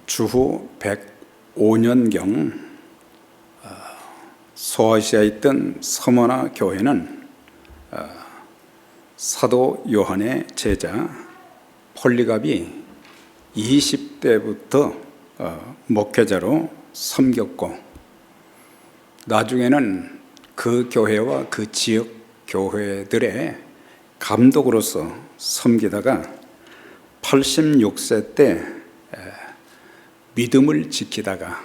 주후 105년경 소아시아에 있던 서머나 교회는 사도 요한의 제자 폴리갑이 20대부터 목회자로 섬겼고, 나중에는 그 교회와 그 지역 교회들의 감독으로서 섬기다가 86세 때 믿음을 지키다가,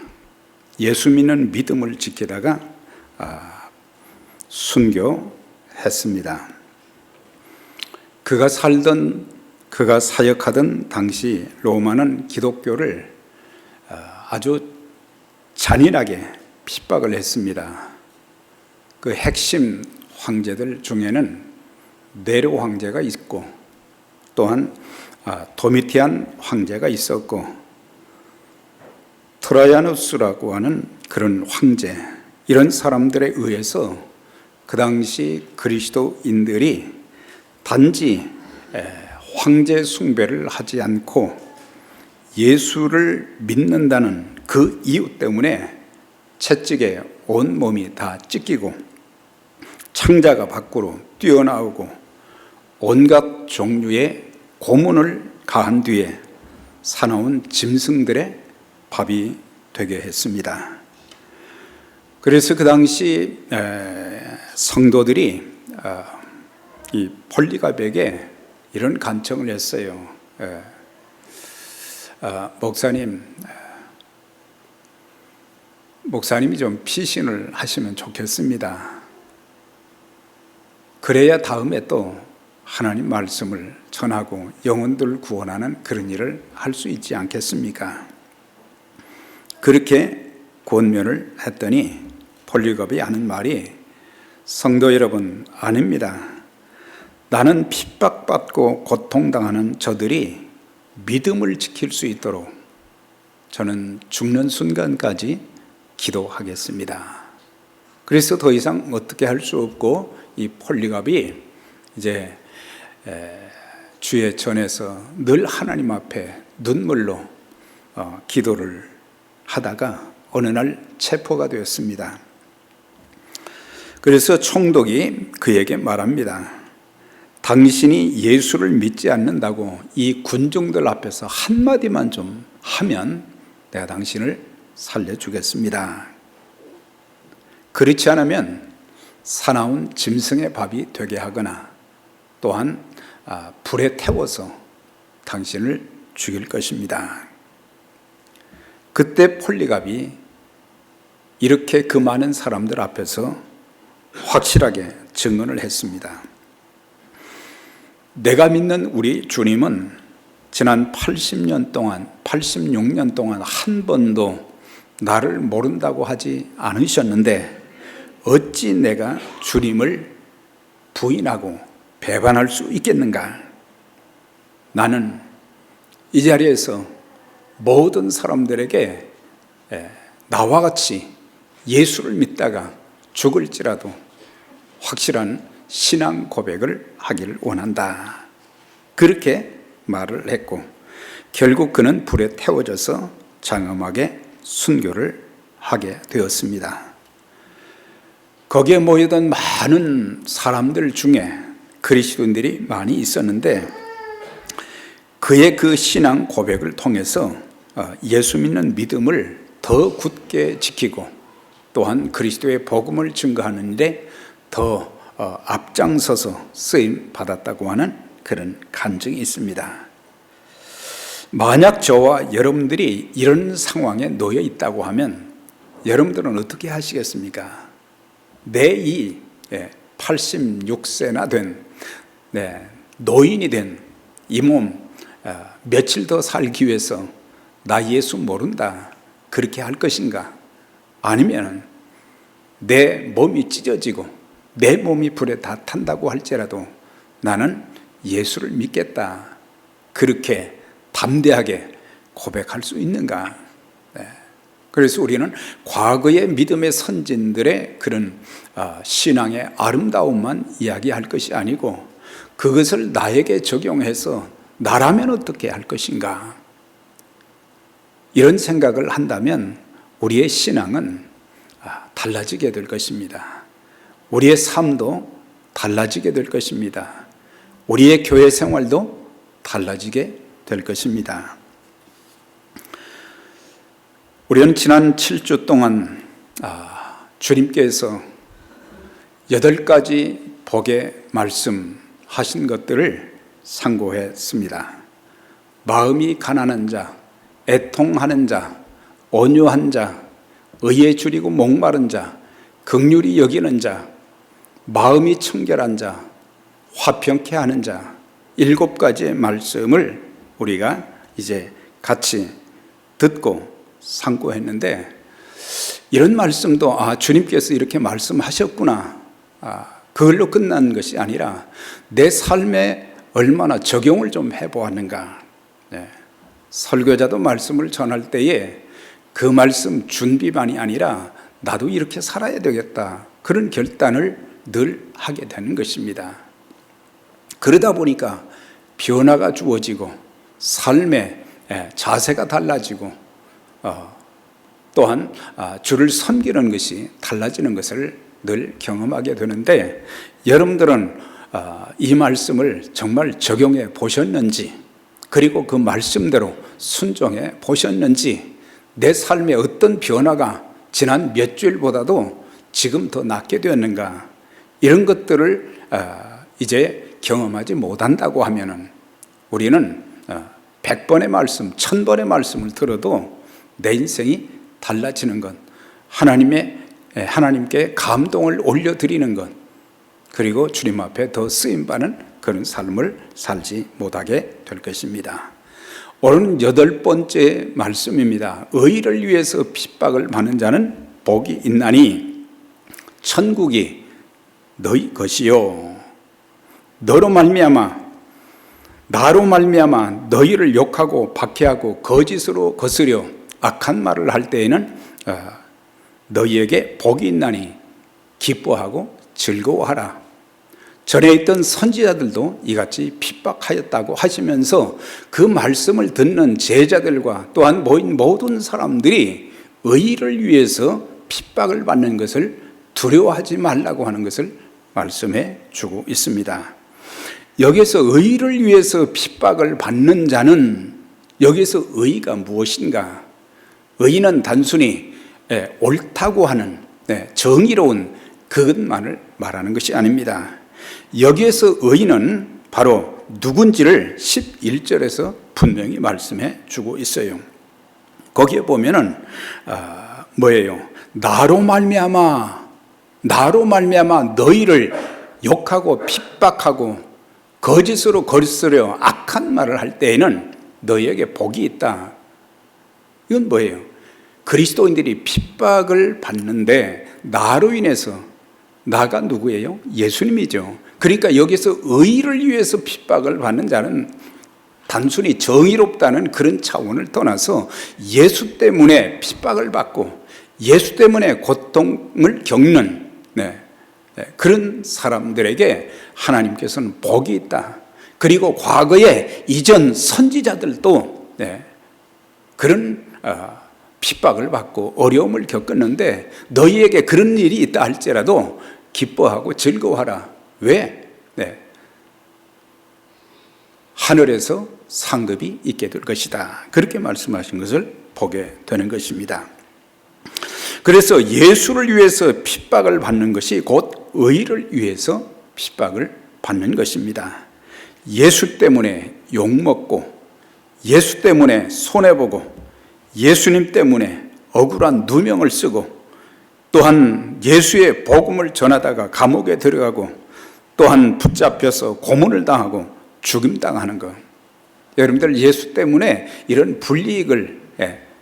예수 믿는 믿음을 지키다가 순교했습니다. 그가 사역하던 당시 로마는 기독교를 아주 잔인하게 핍박을 했습니다. 그 핵심 황제들 중에는 네로 황제가 있고, 또한 도미티안 황제가 있었고, 트라야누스라고 하는 그런 황제, 이런 사람들에 의해서 그 당시 그리스도인들이 단지 황제 숭배를 하지 않고 예수를 믿는다는 그 이유 때문에 채찍에 온몸이 다 찢기고 창자가 밖으로 뛰어나오고 온갖 종류의 고문을 가한 뒤에 사나운 짐승들의 밥이 되게 했습니다. 그래서 그 당시 성도들이 이 폴리갑에게 이런 간청을 했어요. 목사님이 좀 피신을 하시면 좋겠습니다. 그래야 다음에 또 하나님 말씀을 전하고 영혼들을 구원하는 그런 일을 할 수 있지 않겠습니까? 그렇게 권면을 했더니 폴리갑이 하는 말이, 성도 여러분, 아닙니다. 나는 핍박받고 고통당하는 저들이 믿음을 지킬 수 있도록 저는 죽는 순간까지 기도하겠습니다. 그래서 더 이상 어떻게 할 수 없고, 이 폴리갑이 이제 주의 전에서 늘 하나님 앞에 눈물로 기도를 하다가 어느 날 체포가 되었습니다. 그래서 총독이 그에게 말합니다. 당신이 예수를 믿지 않는다고 이 군중들 앞에서 한마디만 좀 하면 내가 당신을 살려주겠습니다. 그렇지 않으면 사나운 짐승의 밥이 되게 하거나 또한 불에 태워서 당신을 죽일 것입니다. 그때 폴리갑이 이렇게 그 많은 사람들 앞에서 확실하게 증언을 했습니다. 내가 믿는 우리 주님은 지난 86년 동안 한 번도 나를 모른다고 하지 않으셨는데 어찌 내가 주님을 부인하고 배반할 수 있겠는가? 나는 이 자리에서 모든 사람들에게 나와 같이 예수를 믿다가 죽을지라도 확실한 신앙 고백을 하기를 원한다. 그렇게 말을 했고, 결국 그는 불에 태워져서 장엄하게 순교를 하게 되었습니다. 거기에 모이던 많은 사람들 중에 그리스도인들이 많이 있었는데, 그의 그 신앙 고백을 통해서 예수 믿는 믿음을 더 굳게 지키고 또한 그리스도의 복음을 증거하는 일에 더 앞장서서 쓰임 받았다고 하는 그런 간증이 있습니다. 만약 저와 여러분들이 이런 상황에 놓여 있다고 하면 여러분들은 어떻게 하시겠습니까? 내 이 86세나 된 노인이 된 이 몸 며칠 더 살기 위해서 나 예수 모른다 그렇게 할 것인가? 아니면 내 몸이 찢어지고 내 몸이 불에 다 탄다고 할지라도 나는 예수를 믿겠다 그렇게 담대하게 고백할 수 있는가? 그래서 우리는 과거의 믿음의 선진들의 그런 신앙의 아름다움만 이야기할 것이 아니고 그것을 나에게 적용해서 나라면 어떻게 할 것인가? 이런 생각을 한다면 우리의 신앙은 달라지게 될 것입니다. 우리의 삶도 달라지게 될 것입니다. 우리의 교회 생활도 달라지게 될 것입니다. 우리는 지난 7주 동안 주님께서 8가지 복의 말씀하신 것들을 상고했습니다. 마음이 가난한 자, 애통하는 자, 온유한 자, 의에 줄이고 목마른 자, 긍휼히 여기는 자, 마음이 청결한 자, 화평케 하는 자, 7가지의 말씀을 우리가 이제 같이 듣고 상고했는데, 이런 말씀도 주님께서 이렇게 말씀하셨구나, 그걸로 끝난 것이 아니라 내 삶에 얼마나 적용을 좀 해보았는가. 설교자도 말씀을 전할 때에 그 말씀 준비만이 아니라 나도 이렇게 살아야 되겠다, 그런 결단을 늘 하게 되는 것입니다. 그러다 보니까 변화가 주어지고 삶의 자세가 달라지고 또한 주를 섬기는 것이 달라지는 것을 늘 경험하게 되는데, 여러분들은 이 말씀을 정말 적용해 보셨는지, 그리고 그 말씀대로 순종해 보셨는지, 내 삶에 어떤 변화가 지난 몇 주일보다도 지금 더 낫게 되었는가, 이런 것들을 이제 경험하지 못한다고 하면은 우리는 100번의 말씀, 1000번의 말씀을 들어도 내 인생이 달라지는 것, 하나님께 감동을 올려드리는 것, 그리고 주님 앞에 더 쓰임받는 그런 삶을 살지 못하게 될 것입니다. 오늘은 8번째 말씀입니다. 의를 위해서 핍박을 받는 자는 복이 있나니 천국이 너희 것이요, 나로 말미암아 너희를 욕하고 박해하고 거짓으로 거스려 악한 말을 할 때에는 너희에게 복이 있나니 기뻐하고 즐거워하라. 전에 있던 선지자들도 이같이 핍박하였다고 하시면서 그 말씀을 듣는 제자들과 또한 모인 모든 사람들이 의를 위해서 핍박을 받는 것을 두려워하지 말라고 하는 것을 말씀해 주고 있습니다. 여기서 의를 위해서 핍박을 받는 자는, 여기서 의가 무엇인가? 의는 단순히 옳다고 하는 정의로운 그것만을 말하는 것이 아닙니다. 여기에서 의는 바로 누군지를 11절에서 분명히 말씀해 주고 있어요. 거기에 보면은 뭐예요? 나로 말미암아 너희를 욕하고 핍박하고 거짓으로 거스려 악한 말을 할 때에는 너희에게 복이 있다. 이건 뭐예요? 그리스도인들이 핍박을 받는데 나로 인해서, 나가 누구예요? 예수님이죠. 그러니까 여기서 의를 위해서 핍박을 받는 자는 단순히 정의롭다는 그런 차원을 떠나서 예수 때문에 핍박을 받고 예수 때문에 고통을 겪는 그런 사람들에게 하나님께서는 복이 있다. 그리고 과거에 이전 선지자들도 그런 핍박을 받고 어려움을 겪었는데 너희에게 그런 일이 있다 할지라도 기뻐하고 즐거워하라. 왜? 하늘에서 상급이 있게 될 것이다. 그렇게 말씀하신 것을 보게 되는 것입니다. 그래서 예수를 위해서 핍박을 받는 것이 곧 의를 위해서 핍박을 받는 것입니다. 예수 때문에 욕먹고, 예수 때문에 손해보고, 예수님 때문에 억울한 누명을 쓰고, 또한 예수의 복음을 전하다가 감옥에 들어가고, 또한 붙잡혀서 고문을 당하고 죽임당하는 것. 여러분들 예수 때문에 이런 불이익을,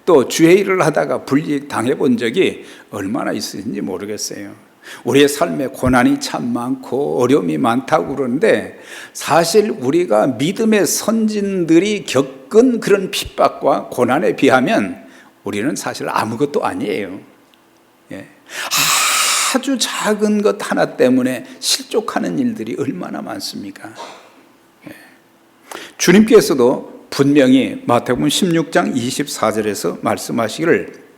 또 주의 일을 하다가 불이익 당해본 적이 얼마나 있으신지 모르겠어요. 우리의 삶에 고난이 참 많고 어려움이 많다고 그러는데, 사실 우리가 믿음의 선진들이 겪은 그런 핍박과 고난에 비하면 우리는 사실 아무것도 아니에요. 아주 작은 것 하나 때문에 실족하는 일들이 얼마나 많습니까? 주님께서도 분명히 마태복음 16장 24절에서 말씀하시기를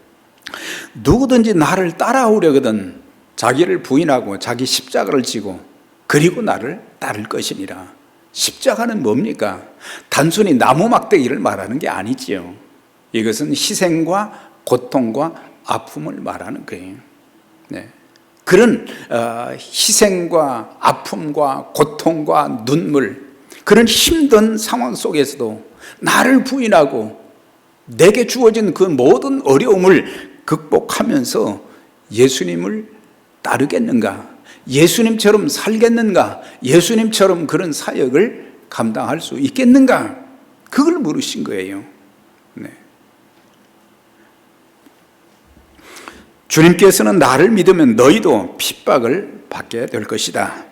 누구든지 나를 따라오려거든 자기를 부인하고 자기 십자가를 지고 그리고 나를 따를 것이니라. 십자가는 뭡니까? 단순히 나무 막대기를 말하는 게 아니지요. 이것은 희생과 고통과 아픔을 말하는 거예요. 네. 그런 희생과 아픔과 고통과 눈물, 그런 힘든 상황 속에서도 나를 부인하고 내게 주어진 그 모든 어려움을 극복하면서 예수님을 따르겠는가? 예수님처럼 살겠는가? 예수님처럼 그런 사역을 감당할 수 있겠는가? 그걸 물으신 거예요. 네. 주님께서는 나를 믿으면 너희도 핍박을 받게 될 것이다.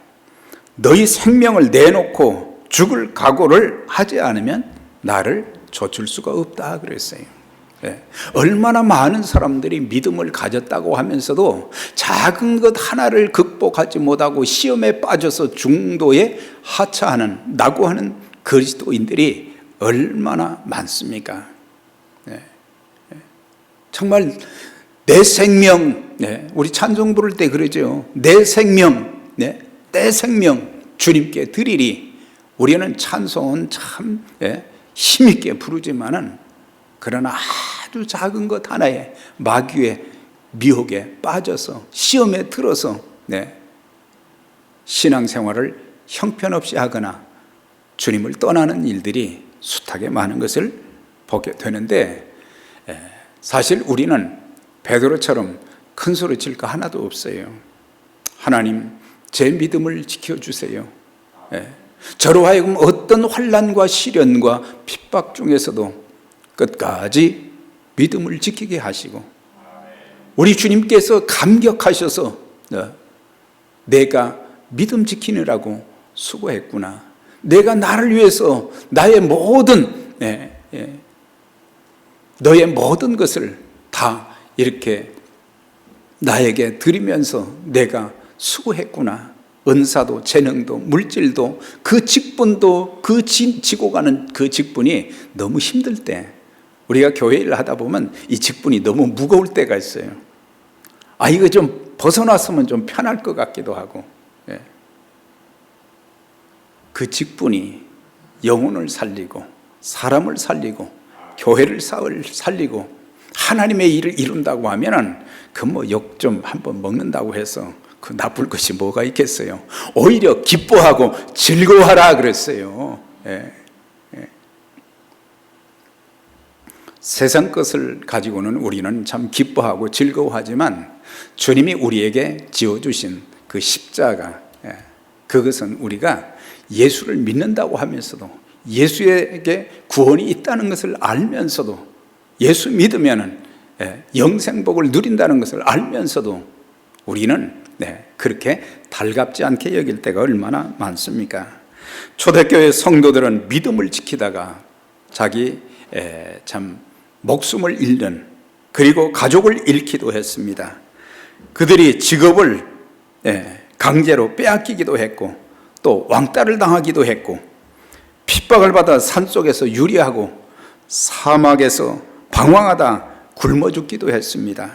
너희 생명을 내놓고 죽을 각오를 하지 않으면 나를 좇을 수가 없다 그랬어요. 네. 얼마나 많은 사람들이 믿음을 가졌다고 하면서도 작은 것 하나를 극복하지 못하고 시험에 빠져서 중도에 하차하는 낙오하는 그리스도인들이 얼마나 많습니까? 네. 정말 내 생명, 네. 우리 찬송 부를 때 그러죠. 내 생명, 네. 내 생명 주님께 드리리. 우리는 찬송은 참 힘있게 부르지만은 그러나 아주 작은 것 하나에 마귀의 미혹에 빠져서 시험에 들어서 신앙생활을 형편없이 하거나 주님을 떠나는 일들이 숱하게 많은 것을 보게 되는데, 사실 우리는 베드로처럼 큰 소리 칠 거 하나도 없어요. 하나님, 제 믿음을 지켜주세요. 저로 하여금 어떤 환난과 시련과 핍박 중에서도 끝까지 믿음을 지키게 하시고, 우리 주님께서 감격하셔서 내가 믿음 지키느라고 수고했구나, 내가 나를 위해서 나의 모든 너의 모든 것을 다 이렇게 나에게 드리면서 내가 수고했구나, 은사도 재능도 물질도 그 직분도 그 지고 가는 그 직분이 너무 힘들 때, 우리가 교회 일을 하다 보면 이 직분이 너무 무거울 때가 있어요. 이거 좀 벗어났으면 좀 편할 것 같기도 하고, 그 직분이 영혼을 살리고 사람을 살리고 교회를 살리고 하나님의 일을 이룬다고 하면은 그 뭐 욕 좀 한번 먹는다고 해서 그 나쁠 것이 뭐가 있겠어요. 오히려 기뻐하고 즐거워하라 그랬어요. 세상 것을 가지고는 우리는 참 기뻐하고 즐거워하지만 주님이 우리에게 지어주신 그 십자가, 그것은 우리가 예수를 믿는다고 하면서도, 예수에게 구원이 있다는 것을 알면서도, 예수 믿으면 영생복을 누린다는 것을 알면서도 우리는 그렇게 달갑지 않게 여길 때가 얼마나 많습니까? 초대교회 성도들은 믿음을 지키다가 자기 참 목숨을 잃는, 그리고 가족을 잃기도 했습니다. 그들이 직업을 강제로 빼앗기기도 했고, 또 왕따를 당하기도 했고, 핍박을 받아 산속에서 유리하고 사막에서 방황하다 굶어 죽기도 했습니다.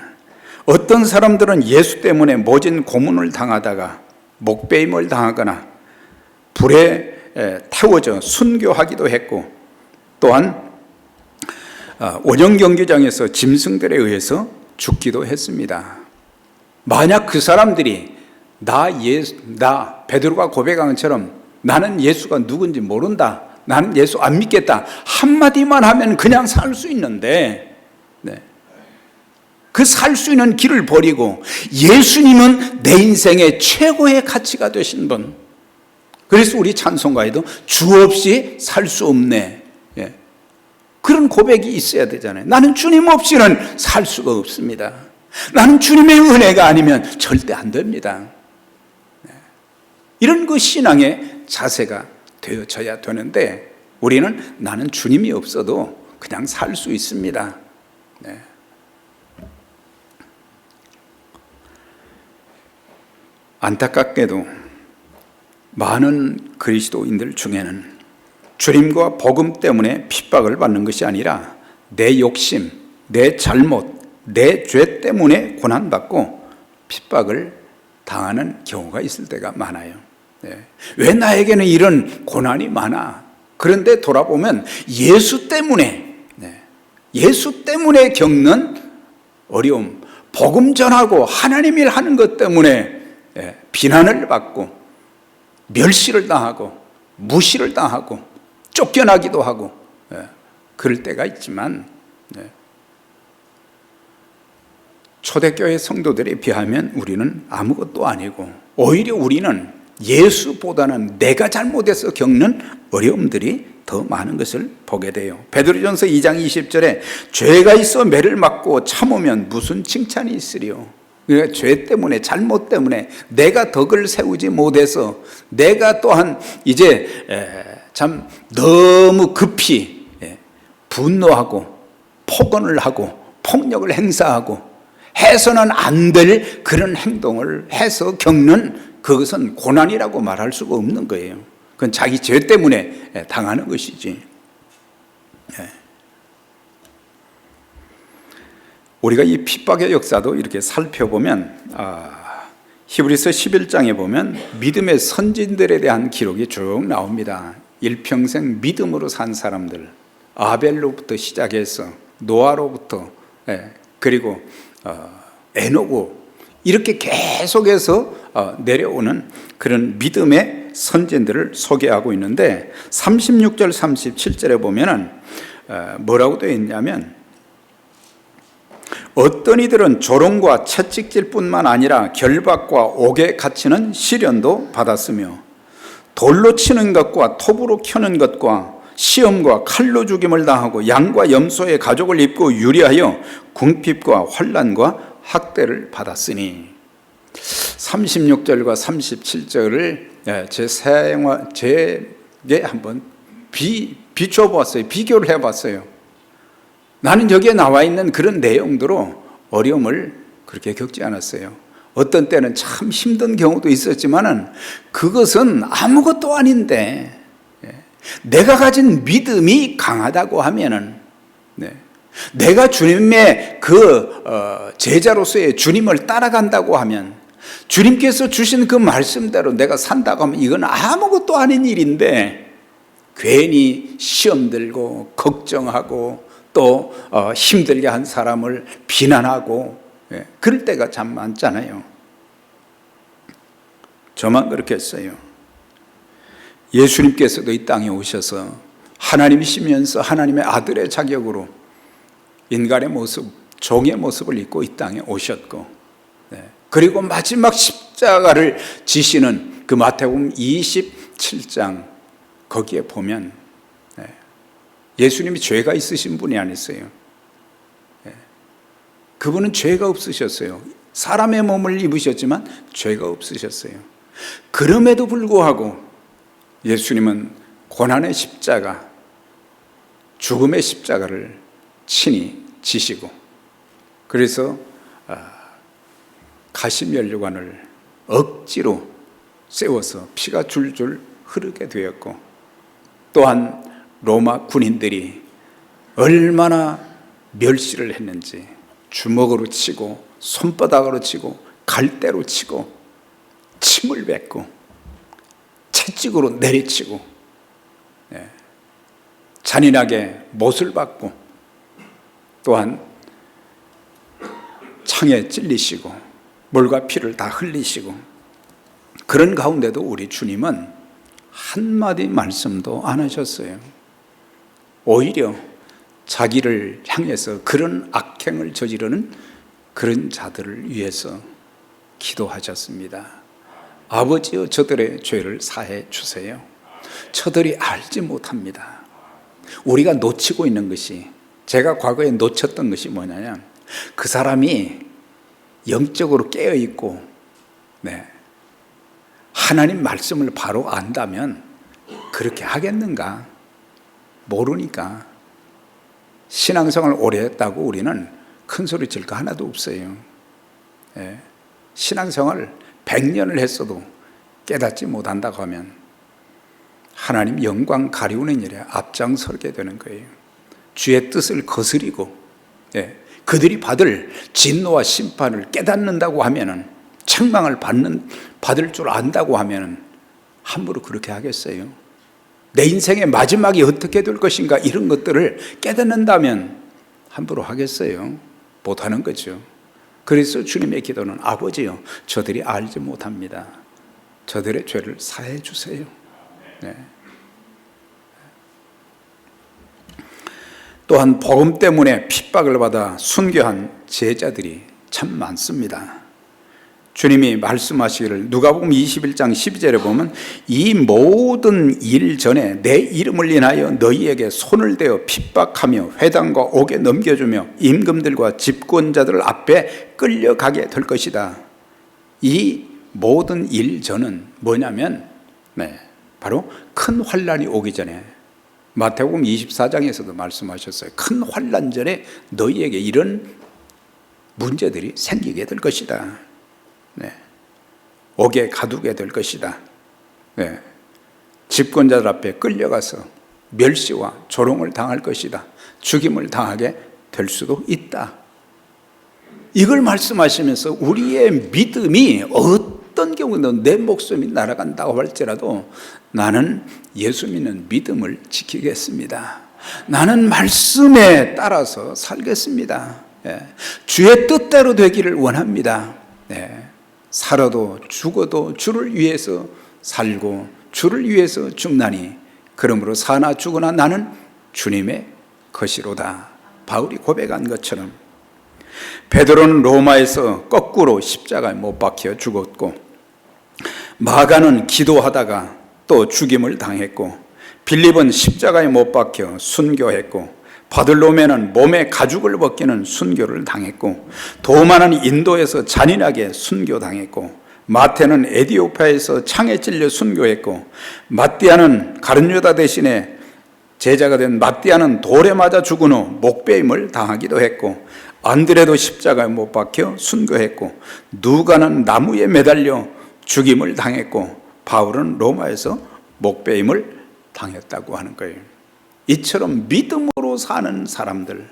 어떤 사람들은 예수 때문에 모진 고문을 당하다가 목베임을 당하거나 불에 태워져 순교하기도 했고, 또한 원형 경기장에서 짐승들에 의해서 죽기도 했습니다. 만약 그 사람들이 나 베드로가 고백한 것처럼 나는 예수가 누군지 모른다, 나는 예수 안 믿겠다 한마디만 하면 그냥 살 수 있는데, 그 살 수 있는 길을 버리고 예수님은 내 인생의 최고의 가치가 되신 분, 그래서 우리 찬송가에도 주 없이 살 수 없네, 그런 고백이 있어야 되잖아요. 나는 주님 없이는 살 수가 없습니다. 나는 주님의 은혜가 아니면 절대 안 됩니다. 이런 그 신앙의 자세가 되어져야 되는데, 우리는 나는 주님이 없어도 그냥 살 수 있습니다. 안타깝게도 많은 그리스도인들 중에는 주님과 복음 때문에 핍박을 받는 것이 아니라 내 욕심, 내 잘못, 내 죄 때문에 고난받고 핍박을 당하는 경우가 있을 때가 많아요. 왜 나에게는 이런 고난이 많아? 그런데 돌아보면 예수 때문에 겪는 어려움, 복음 전하고 하나님 일 하는 것 때문에 비난을 받고 멸시를 당하고 무시를 당하고 쫓겨나기도 하고 그럴 때가 있지만 초대교회 성도들에 비하면 우리는 아무것도 아니고 오히려 우리는 예수보다는 내가 잘못해서 겪는 어려움들이 더 많은 것을 보게 돼요. 베드로전서 2장 20절에 죄가 있어 매를 맞고 참으면 무슨 칭찬이 있으리요. 그러니까 죄 때문에 잘못 때문에 내가 덕을 세우지 못해서 내가 또한 이제 참 너무 급히 분노하고 폭언을 하고 폭력을 행사하고 해서는 안 될 그런 행동을 해서 겪는 그것은 고난이라고 말할 수가 없는 거예요. 그건 자기 죄 때문에 당하는 것이지. 우리가 이 핍박의 역사도 이렇게 살펴보면 히브리서 11장에 보면 믿음의 선진들에 대한 기록이 쭉 나옵니다. 일평생 믿음으로 산 사람들, 아벨로부터 시작해서 노아로부터 그리고 에노고 이렇게 계속해서 내려오는 그런 믿음의 선진들을 소개하고 있는데 36절 37절에 보면은 뭐라고 되어 있냐면 어떤 이들은 조롱과 채찍질뿐만 아니라 결박과 옥에 갇히는 시련도 받았으며 돌로 치는 것과 톱으로 켜는 것과 시험과 칼로 죽임을 당하고 양과 염소의 가죽을 입고 유리하여 궁핍과 환난과 학대를 받았으니 36절과 37절을 제게 한번 비춰 보았어요. 비교를 해봤어요. 나는 여기에 나와 있는 그런 내용대로 어려움을 그렇게 겪지 않았어요. 어떤 때는 참 힘든 경우도 있었지만은 그것은 아무것도 아닌데 내가 가진 믿음이 강하다고 하면은 내가 주님의 제자로서의 주님을 따라간다고 하면 주님께서 주신 그 말씀대로 내가 산다고 하면 이건 아무것도 아닌 일인데 괜히 시험 들고 걱정하고 또 힘들게 한 사람을 비난하고 그럴 때가 참 많잖아요. 저만 그렇게 했어요. 예수님께서도 이 땅에 오셔서 하나님이시면서 하나님의 아들의 자격으로 인간의 모습, 종의 모습을 입고 이 땅에 오셨고 그리고 마지막 십자가를 지시는 그 마태복음 27장 거기에 보면 예수님이 죄가 있으신 분이 아니었어요. 그분은 죄가 없으셨어요. 사람의 몸을 입으셨지만 죄가 없으셨어요. 그럼에도 불구하고 예수님은 고난의 십자가, 죽음의 십자가를 친히 지시고 그래서 가시면류관을 억지로 세워서 피가 줄줄 흐르게 되었고 또한 로마 군인들이 얼마나 멸시를 했는지 주먹으로 치고 손바닥으로 치고 갈대로 치고 침을 뱉고 채찍으로 내리치고 잔인하게 못을 박고 또한 창에 찔리시고 물과 피를 다 흘리시고 그런 가운데도 우리 주님은 한마디 말씀도 안 하셨어요. 오히려 자기를 향해서 그런 악행을 저지르는 그런 자들을 위해서 기도하셨습니다. 아버지여 저들의 죄를 사해 주세요. 저들이 알지 못합니다. 우리가 놓치고 있는 것이 제가 과거에 놓쳤던 것이 뭐냐면 그 사람이 영적으로 깨어있고 하나님 말씀을 바로 안다면 그렇게 하겠는가? 모르니까 신앙생활을 오래 했다고 우리는 큰 소리 칠 거 하나도 없어요. 신앙생활을 100년을 했어도 깨닫지 못한다고 하면 하나님 영광 가리우는 일에 앞장서게 되는 거예요. 주의 뜻을 거스리고 그들이 받을 진노와 심판을 깨닫는다고 하면은, 책망을 받을 줄 안다고 하면은 함부로 그렇게 하겠어요? 내 인생의 마지막이 어떻게 될 것인가, 이런 것들을 깨닫는다면 함부로 하겠어요? 못하는 거죠. 그래서 주님의 기도는, 아버지요, 저들이 알지 못합니다. 저들의 죄를 사해 주세요. 또한 복음 때문에 핍박을 받아 순교한 제자들이 참 많습니다. 주님이 말씀하시기를, 누가복음 21장 12절에 보면, 이 모든 일 전에 내 이름을 인하여 너희에게 손을 대어 핍박하며 회당과 옥에 넘겨주며 임금들과 집권자들 앞에 끌려가게 될 것이다. 이 모든 일 전은 뭐냐면, 바로 큰 환란이 오기 전에, 마태복음 24장에서도 말씀하셨어요. 큰 환란 전에 너희에게 이런 문제들이 생기게 될 것이다. 옥에 가두게 될 것이다. 집권자들 앞에 끌려가서 멸시와 조롱을 당할 것이다. 죽임을 당하게 될 수도 있다. 이걸 말씀하시면서 우리의 믿음이 어떤 경우든 내 목숨이 날아간다고 할지라도 나는 예수 믿는 믿음을 지키겠습니다. 나는 말씀에 따라서 살겠습니다. 주의 뜻대로 되기를 원합니다. 살아도 죽어도 주를 위해서 살고 주를 위해서 죽나니 그러므로 사나 죽으나 나는 주님의 것이로다. 바울이 고백한 것처럼 베드로는 로마에서 거꾸로 십자가에 못 박혀 죽었고, 마가는 기도하다가 또 죽임을 당했고, 빌립은 십자가에 못 박혀 순교했고, 바들로메는 몸에 가죽을 벗기는 순교를 당했고, 도마는 인도에서 잔인하게 순교당했고, 마태는 에디오피아에서 창에 찔려 순교했고, 마띠아는 가룟유다 대신에 제자가 된 마띠아는 돌에 맞아 죽은 후 목베임을 당하기도 했고, 안드레도 십자가에 못 박혀 순교했고, 누가는 나무에 매달려 죽임을 당했고, 바울은 로마에서 목베임을 당했다고 하는 거예요. 이처럼 믿음으로 사는 사람들,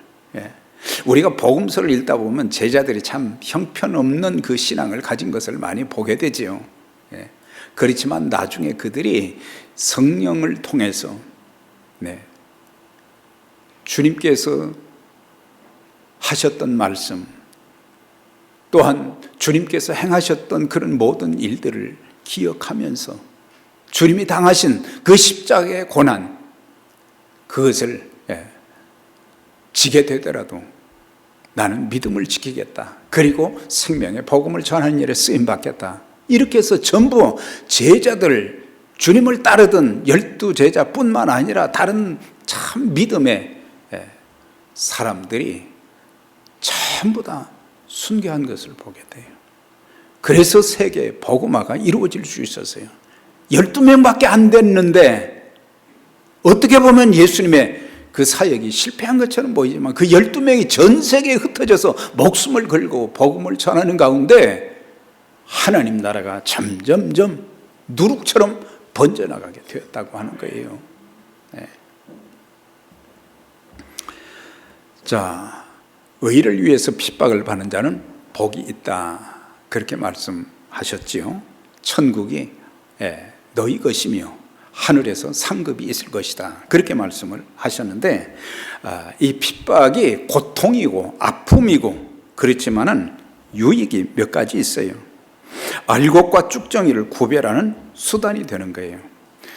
우리가 복음서를 읽다 보면 제자들이 참 형편없는 그 신앙을 가진 것을 많이 보게 되지요. 그렇지만 나중에 그들이 성령을 통해서 주님께서 하셨던 말씀, 또한 주님께서 행하셨던 그런 모든 일들을 기억하면서 주님이 당하신 그 십자가의 고난, 그것을 지게 되더라도 나는 믿음을 지키겠다. 그리고 생명의 복음을 전하는 일에 쓰임받겠다. 이렇게 해서 전부 제자들, 주님을 따르던 12제자뿐만 아니라 다른 참 믿음의 사람들이 전부 다 순교한 것을 보게 돼요. 그래서 세계의 복음화가 이루어질 수 있었어요. 12명밖에 안 됐는데 어떻게 보면 예수님의 그 사역이 실패한 것처럼 보이지만 그 12명이 전 세계에 흩어져서 목숨을 걸고 복음을 전하는 가운데 하나님 나라가 점점점 누룩처럼 번져나가게 되었다고 하는 거예요. 자, 의를 위해서 핍박을 받는 자는 복이 있다. 그렇게 말씀하셨지요. 천국이 너희 것이며 하늘에서 상급이 있을 것이다. 그렇게 말씀을 하셨는데, 이 핍박이 고통이고 아픔이고 그렇지만은 유익이 몇 가지 있어요. 알곡과 쭉정이를 구별하는 수단이 되는 거예요.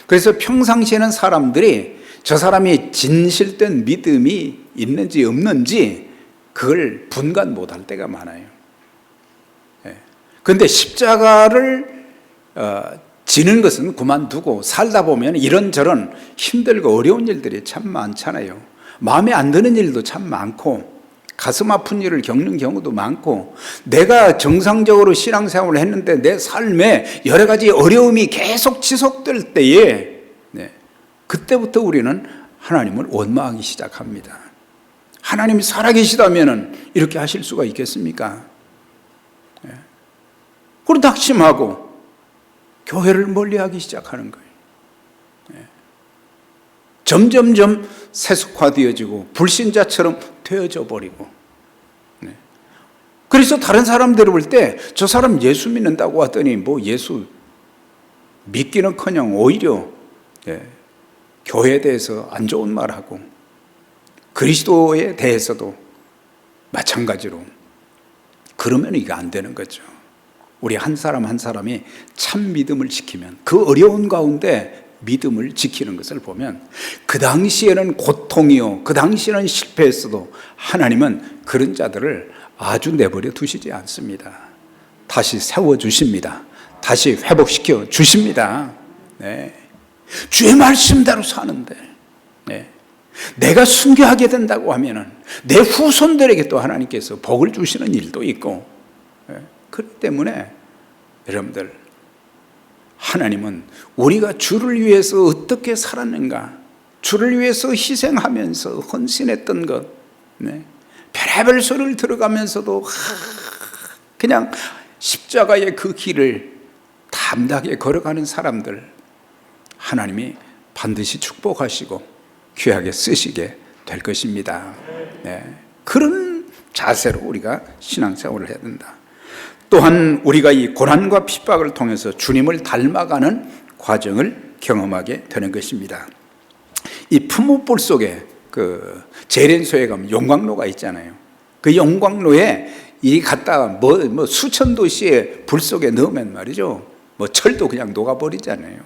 그래서 평상시에는 사람들이 저 사람이 진실된 믿음이 있는지 없는지 그걸 분간 못할 때가 많아요. 그런데 십자가를 지는 것은 그만두고 살다 보면 이런저런 힘들고 어려운 일들이 참 많잖아요. 마음에 안 드는 일도 참 많고 가슴 아픈 일을 겪는 경우도 많고, 내가 정상적으로 신앙생활을 했는데 내 삶에 여러 가지 어려움이 계속 지속될 때에 그때부터 우리는 하나님을 원망하기 시작합니다. 하나님이 살아계시다면 이렇게 하실 수가 있겠습니까? 그리고 낙심하고 교회를 멀리하기 시작하는 거예요. 점점점 세속화되어지고 불신자처럼 되어져 버리고. 그래서 다른 사람들을 볼 때 저 사람 예수 믿는다고 하더니 뭐 예수 믿기는커녕 오히려 교회에 대해서 안 좋은 말하고 그리스도에 대해서도 마찬가지로 그러면 이게 안 되는 거죠. 우리 한 사람 한 사람이 참 믿음을 지키면 그 어려운 가운데 믿음을 지키는 것을 보면 그 당시에는 고통이요 그 당시에는 실패했어도 하나님은 그런 자들을 아주 내버려 두시지 않습니다. 다시 세워주십니다. 다시 회복시켜 주십니다. 네. 주의 말씀대로 사는데 내가 순교하게 된다고 하면은 내 후손들에게 또 하나님께서 복을 주시는 일도 있고 그렇기 때문에 여러분들 하나님은 우리가 주를 위해서 어떻게 살았는가 주를 위해서 희생하면서 헌신했던 것 별의별 소리를 들어가면서도 그냥 십자가의 그 길을 담대하게 걸어가는 사람들 하나님이 반드시 축복하시고 귀하게 쓰시게 될 것입니다. 그런 자세로 우리가 신앙생활을 해야 된다. 또한 우리가 이 고난과 핍박을 통해서 주님을 닮아가는 과정을 경험하게 되는 것입니다. 이 풀무불 속에 그 제렌소에 가면 용광로가 있잖아요. 그 용광로에 이 갖다가 뭐 수천 도시의 불 속에 넣으면 말이죠. 뭐 철도 그냥 녹아버리잖아요.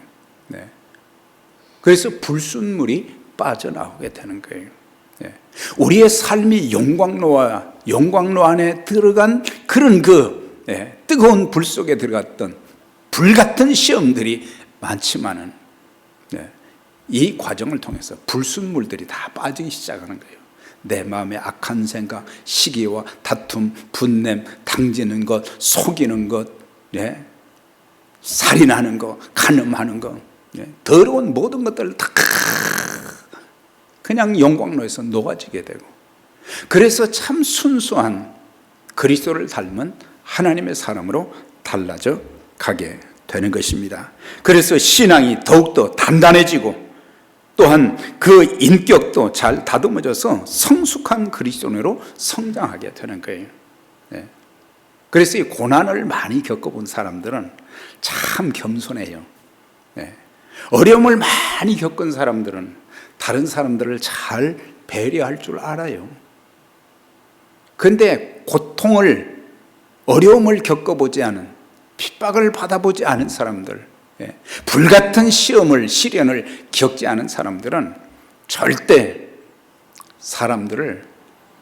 그래서 불순물이 빠져나오게 되는 거예요. 우리의 삶이 용광로 안에 들어간 그런 그 뜨거운 불 속에 들어갔던 불같은 시험들이 많지만은 이 과정을 통해서 불순물들이 다 빠지기 시작하는 거예요. 내 마음의 악한 생각, 시기와 다툼, 분냄, 당지는 것, 속이는 것, 살인하는 것, 간음하는 것, 더러운 모든 것들을 다 그냥 용광로에서 녹아지게 되고 그래서 참 순수한 그리스도를 닮은 하나님의 사람으로 달라져 가게 되는 것입니다. 그래서 신앙이 더욱더 단단해지고 또한 그 인격도 잘 다듬어져서 성숙한 그리스도인으로 성장하게 되는 거예요. 그래서 이 고난을 많이 겪어본 사람들은 참 겸손해요. 어려움을 많이 겪은 사람들은 다른 사람들을 잘 배려할 줄 알아요. 그런데 고통을 어려움을 겪어보지 않은 핍박을 받아보지 않은 사람들 불같은 시련을 겪지 않은 사람들은 절대 사람들을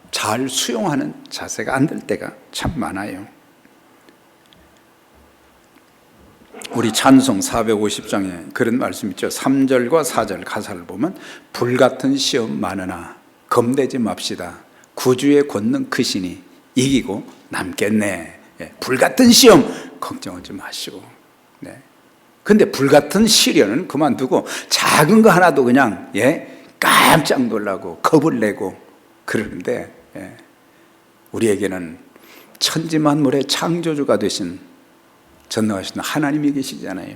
잘 수용하는 자세가 안 될 때가 참 많아요. 우리 찬송 450장에 그런 말씀 있죠. 3절과 4절 가사를 보면 불같은 시험 많으나 겁내지 맙시다. 구주의 권능 크시니 이기고 남겠네. 불같은 시험 걱정하지 마시고. 근데 불같은 시련은 그만두고 작은 거 하나도 그냥 깜짝 놀라고 겁을 내고 그러는데 우리에게는 천지만물의 창조주가 되신 전능하신 하나님이 계시잖아요.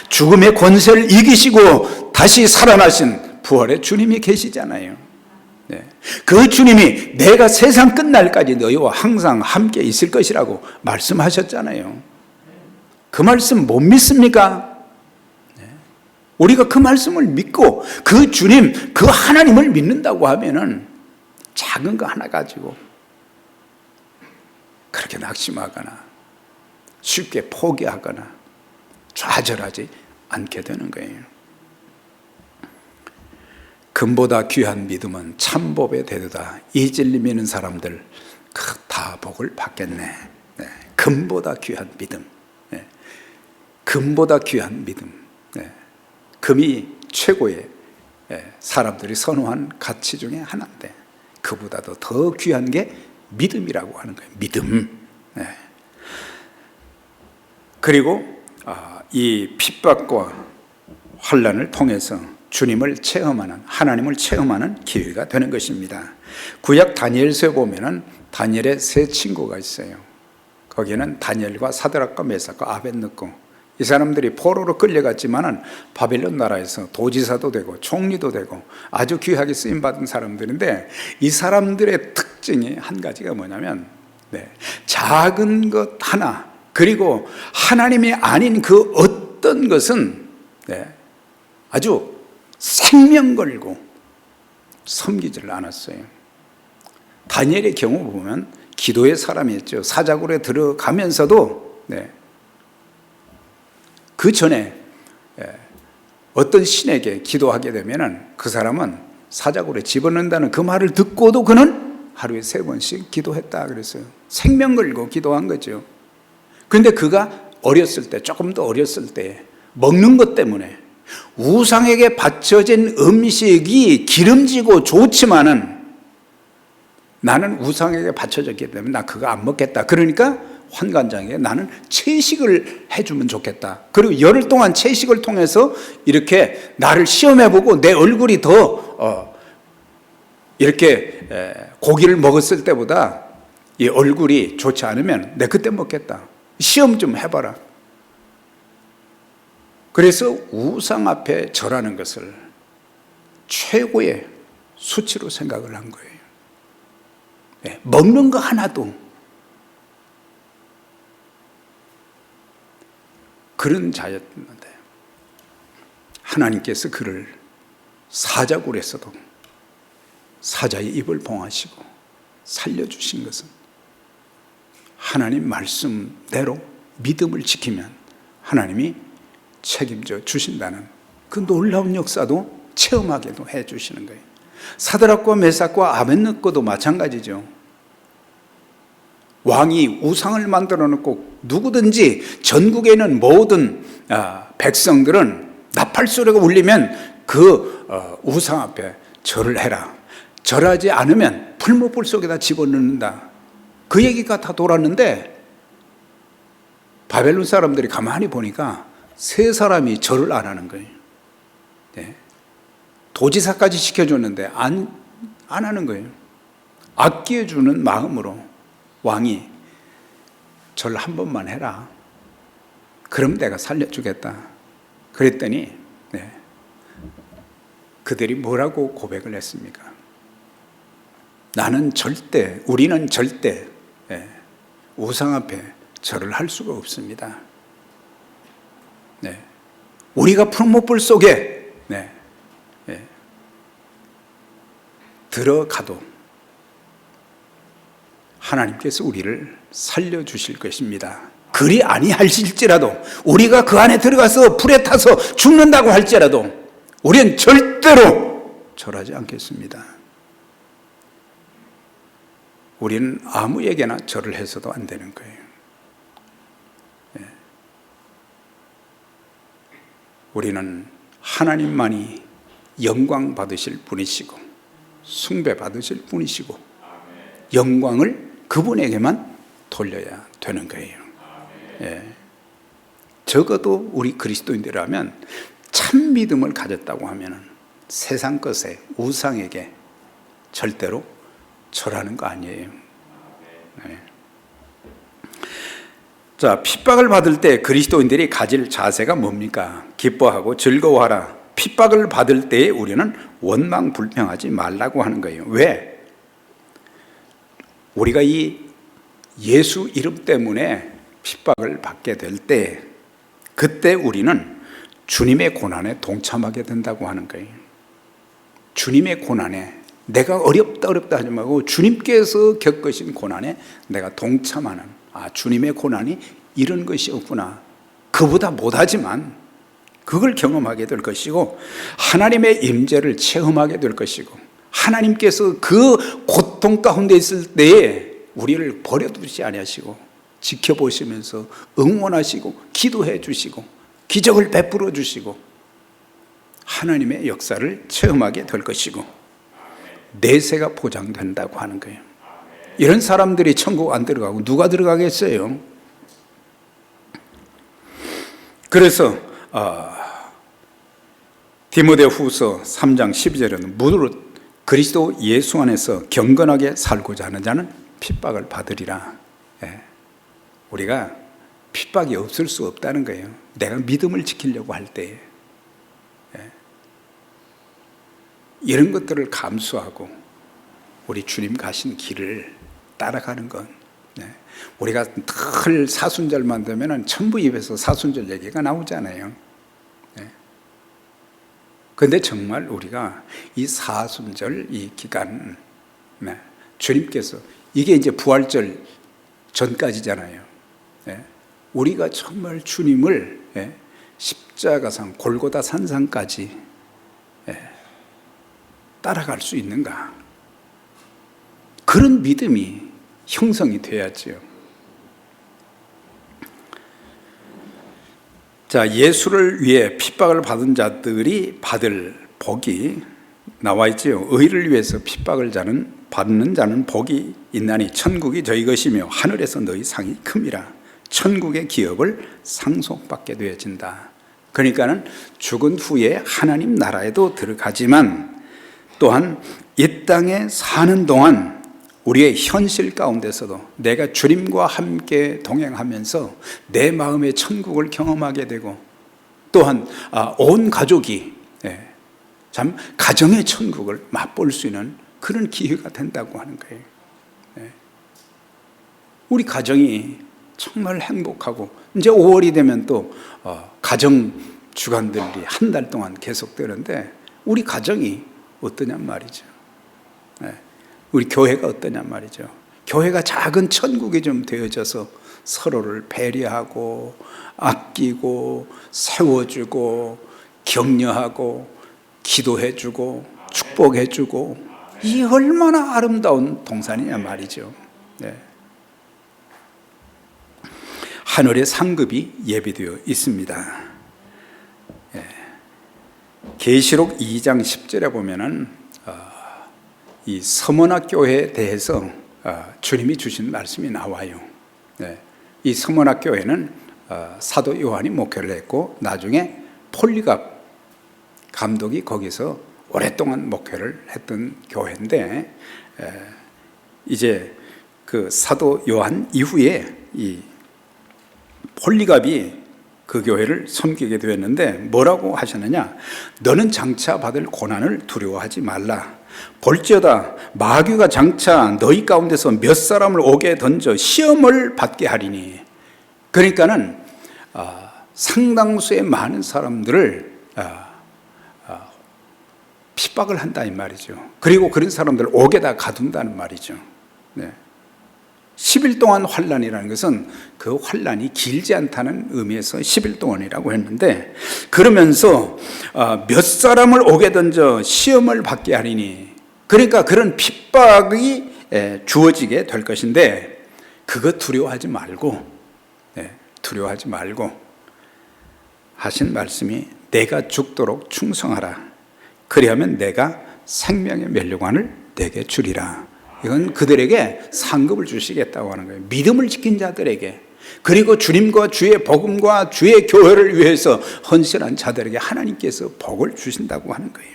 죽음의 권세를 이기시고 다시 살아나신 부활의 주님이 계시잖아요. 그 주님이 내가 세상 끝날까지 너희와 항상 함께 있을 것이라고 말씀하셨잖아요. 그 말씀 못 믿습니까? 우리가 그 말씀을 믿고 그 주님, 그 하나님을 믿는다고 하면은 작은 거 하나 가지고 그렇게 낙심하거나 쉽게 포기하거나 좌절하지 않게 되는 거예요. 금보다 귀한 믿음은 참법에 대도다. 이 진리 믿는 사람들 다 복을 받겠네. 금보다 귀한 믿음. 금보다 귀한 믿음. 금이 최고의 사람들이 선호한 가치 중에 하나인데 그보다도 더 귀한 게 믿음이라고 하는 거예요. 믿음. 그리고 이 핍박과 환난을 통해서 주님을 체험하는, 하나님을 체험하는 기회가 되는 것입니다. 구약 다니엘서에 보면은 다니엘의 세 친구가 있어요. 거기에는 다니엘과 사드락과 메삭과 아벳느고 이 사람들이 포로로 끌려갔지만은 바벨론 나라에서 도지사도 되고 총리도 되고 아주 귀하게 쓰임받은 사람들인데, 이 사람들의 특징이 한 가지가 뭐냐면, 작은 것 하나, 그리고 하나님이 아닌 그 어떤 것은 아주 생명 걸고 섬기지를 않았어요. 다니엘의 경우 보면 기도의 사람이었죠. 사자굴에 들어가면서도 그 전에 어떤 신에게 기도하게 되면은 그 사람은 사자굴에 집어넣는다는 그 말을 듣고도 그는 하루에 3번씩 기도했다 그랬어요. 생명 걸고 기도한 거죠. 그런데 그가 어렸을 때, 조금 더 어렸을 때 먹는 것 때문에 우상에게 바쳐진 음식이 기름지고 좋지만은 나는 우상에게 바쳐졌기 때문에 나 그거 안 먹겠다. 그러니까 환관장에게 나는 채식을 해주면 좋겠다. 그리고 열흘 동안 채식을 통해서 이렇게 나를 시험해보고 내 얼굴이 더 이렇게 고기를 먹었을 때보다 이 얼굴이 좋지 않으면 내 그때 먹겠다. 시험 좀 해봐라. 그래서 우상 앞에 절하는 것을 최고의 수치로 생각을 한 거예요. 먹는 거 하나도. 그런 자였는데 하나님께서 그를 사자굴에서도 사자의 입을 봉하시고 살려주신 것은 하나님 말씀대로 믿음을 지키면 하나님이 책임져 주신다는 그 놀라운 역사도 체험하게도 해 주시는 거예요. 사드락과 메삭과 아벳느고도 마찬가지죠. 왕이 우상을 만들어 놓고 누구든지 전국에 있는 모든 백성들은 나팔 소리가 울리면 그 우상 앞에 절을 해라. 절하지 않으면 풀무불 속에다 집어넣는다. 그 얘기가 다 돌았는데 바벨론 사람들이 가만히 보니까 3사람이 절을 안 하는 거예요. 도지사까지 시켜줬는데 안 하는 거예요. 아껴주는 마음으로 왕이 절 한 번만 해라. 그럼 내가 살려주겠다. 그랬더니 그들이 뭐라고 고백을 했습니까? 우리는 절대 우상 앞에 절을 할 수가 없습니다. 우리가 풀무불 속에 들어가도 하나님께서 우리를 살려주실 것입니다. 그리 아니하실지라도, 우리가 그 안에 들어가서 불에 타서 죽는다고 할지라도 우리는 절대로 절하지 않겠습니다. 우리는 아무에게나 절을 해서도 안 되는 거예요. 우리는 하나님만이 영광 받으실 분이시고 숭배 받으실 분이시고 영광을 그분에게만 돌려야 되는 거예요. 적어도 우리 그리스도인들이라면 참 믿음을 가졌다고 하면 세상 것에 우상에게 절대로 절하는 거 아니에요. 자, 핍박을 받을 때 그리스도인들이 가질 자세가 뭡니까? 기뻐하고 즐거워하라. 핍박을 받을 때에 우리는 원망 불평하지 말라고 하는 거예요. 왜? 우리가 이 예수 이름 때문에 핍박을 받게 될 때, 그때 우리는 주님의 고난에 동참하게 된다고 하는 거예요. 주님의 고난에, 내가 어렵다 하지 말고 주님께서 겪으신 고난에 내가 동참하는, 주님의 고난이 이런 것이었구나. 그보다 못하지만 그걸 경험하게 될 것이고, 하나님의 임재를 체험하게 될 것이고, 하나님께서 그 고통 가운데 있을 때에 우리를 버려두지 아니하시고 지켜보시면서 응원하시고 기도해 주시고 기적을 베풀어 주시고 하나님의 역사를 체험하게 될 것이고 내세가 보장된다고 하는 거예요. 이런 사람들이 천국 안 들어가고 누가 들어가겠어요? 그래서 디모데후서 3장 12절에는 무릇 그리스도 예수 안에서 경건하게 살고자 하는 자는 핍박을 받으리라. 우리가 핍박이 없을 수 없다는 거예요. 내가 믿음을 지키려고 할 때. 이런 것들을 감수하고 우리 주님 가신 길을 따라가는 건, 우리가 늘 사순절만 되면 전부 입에서 사순절 얘기가 나오잖아요. 그런데 정말 우리가 이 사순절 이 기간, 주님께서, 이게 이제 부활절 전까지잖아요. 우리가 정말 주님을 십자가상 골고다 산상까지 따라갈 수 있는가? 그런 믿음이 형성이 돼야지요. 자, 예수를 위해 핍박을 받은 자들이 받을 복이 나와 있지요. 의를 위해서 핍박을 받는 자는 복이 있나니 천국이 저희 것이며 하늘에서 너희 상이 큼이라. 천국의 기업을 상속받게 되어진다. 그러니까는 죽은 후에 하나님 나라에도 들어가지만 또한 이 땅에 사는 동안 우리의 현실 가운데서도 내가 주님과 함께 동행하면서 내 마음의 천국을 경험하게 되고, 또한 온 가족이 참 가정의 천국을 맛볼 수 있는 그런 기회가 된다고 하는 거예요. 우리 가정이 정말 행복하고, 이제 5월이 되면 또 가정 주간들이 한 달 동안 계속되는데 우리 가정이 어떠냔 말이죠. 우리 교회가 어떠냔 말이죠. 교회가 작은 천국이 좀 되어져서 서로를 배려하고 아끼고 세워주고 격려하고 기도해주고 축복해주고, 이 얼마나 아름다운 동산이냐 말이죠. 하늘의 상급이 예비되어 있습니다. 계시록 2장 10절에 보면은 이 서머나 교회에 대해서 주님이 주신 말씀이 나와요. 이 서머나 교회는 사도 요한이 목회를 했고 나중에 폴리갑 감독이 거기서 오랫동안 목회를 했던 교회인데, 이제 그 사도 요한 이후에 이 폴리갑이 그 교회를 섬기게 되었는데 뭐라고 하셨느냐? 너는 장차 받을 고난을 두려워하지 말라. 볼지어다 마귀가 장차 너희 가운데서 몇 사람을 옥에 던져 시험을 받게 하리니. 그러니까는 상당수의 많은 사람들을 핍박을 한다 이 말이죠. 그리고 그런 사람들을 옥에다 가둔다는 말이죠. 10일 동안 환난이라는 것은 그 환난이 길지 않다는 의미에서 10일 동안이라고 했는데, 그러면서 몇 사람을 옥에 던져 시험을 받게 하리니, 그러니까 그런 핍박이 주어지게 될 것인데 그거 두려워하지 말고 하신 말씀이 내가 죽도록 충성하라. 그리하면 내가 생명의 면류관을 내게 주리라. 이건 그들에게 상급을 주시겠다고 하는 거예요. 믿음을 지킨 자들에게, 그리고 주님과 주의 복음과 주의 교회를 위해서 헌신한 자들에게 하나님께서 복을 주신다고 하는 거예요.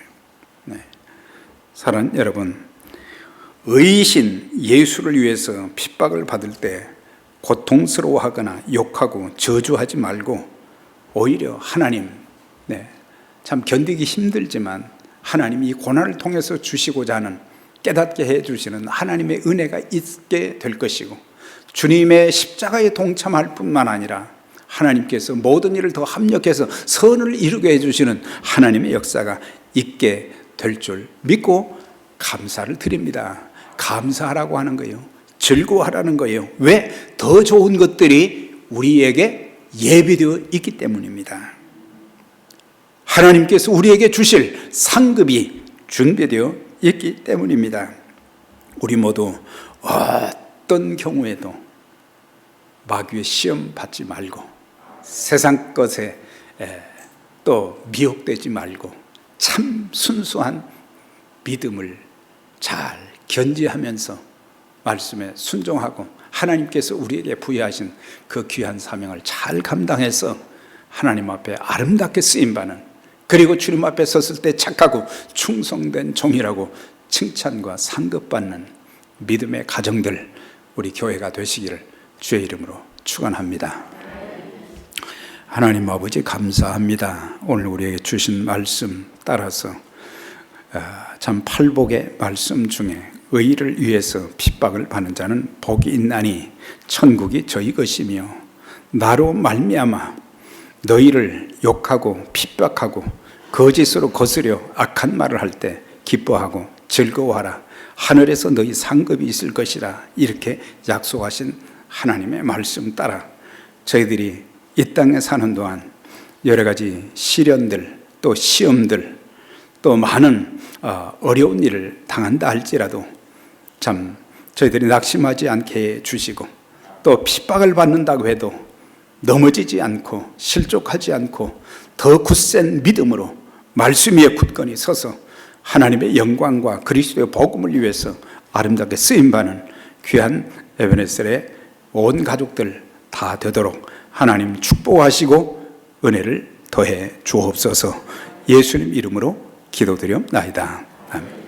사랑하는 여러분, 의이신 예수를 위해서 핍박을 받을 때 고통스러워하거나 욕하고 저주하지 말고 오히려 하나님, 참 견디기 힘들지만 하나님이 이 고난을 통해서 주시고자 하는, 깨닫게 해주시는 하나님의 은혜가 있게 될 것이고, 주님의 십자가에 동참할 뿐만 아니라 하나님께서 모든 일을 더 합력해서 선을 이루게 해주시는 하나님의 역사가 있게 될 줄 믿고 감사를 드립니다. 감사하라고 하는 거예요. 즐거워하라는 거예요. 왜? 더 좋은 것들이 우리에게 예비되어 있기 때문입니다. 하나님께서 우리에게 주실 상급이 준비되어 있기 때문입니다. 우리 모두 어떤 경우에도 마귀의 시험 받지 말고 세상 것에 또 미혹되지 말고 참 순수한 믿음을 잘 견지하면서 말씀에 순종하고 하나님께서 우리에게 부여하신 그 귀한 사명을 잘 감당해서 하나님 앞에 아름답게 쓰임받는, 그리고 주님 앞에 섰을 때 착하고 충성된 종이라고 칭찬과 상급받는 믿음의 가정들, 우리 교회가 되시기를 주의 이름으로 축원합니다. 하나님 아버지 감사합니다. 오늘 우리에게 주신 말씀 따라서 참 팔복의 말씀 중에 의를 위해서 핍박을 받는 자는 복이 있나니 천국이 저희 것이며 나로 말미암아 너희를 욕하고 핍박하고 거짓으로 거스려 악한 말을 할 때 기뻐하고 즐거워하라. 하늘에서 너희 상급이 있을 것이라. 이렇게 약속하신 하나님의 말씀 따라 저희들이 이 땅에 사는 동안 여러 가지 시련들, 또 시험들, 또 많은 어려운 일을 당한다 할지라도 참 저희들이 낙심하지 않게 해주시고, 또 핍박을 받는다고 해도 넘어지지 않고 실족하지 않고 더 굳센 믿음으로 말씀 위에 굳건히 서서 하나님의 영광과 그리스도의 복음을 위해서 아름답게 쓰임받는 귀한 에베네셀의 온 가족들 다 되도록 하나님 축복하시고 은혜를 더해 주옵소서. 예수님 이름으로 기도드리옵나이다. 아멘.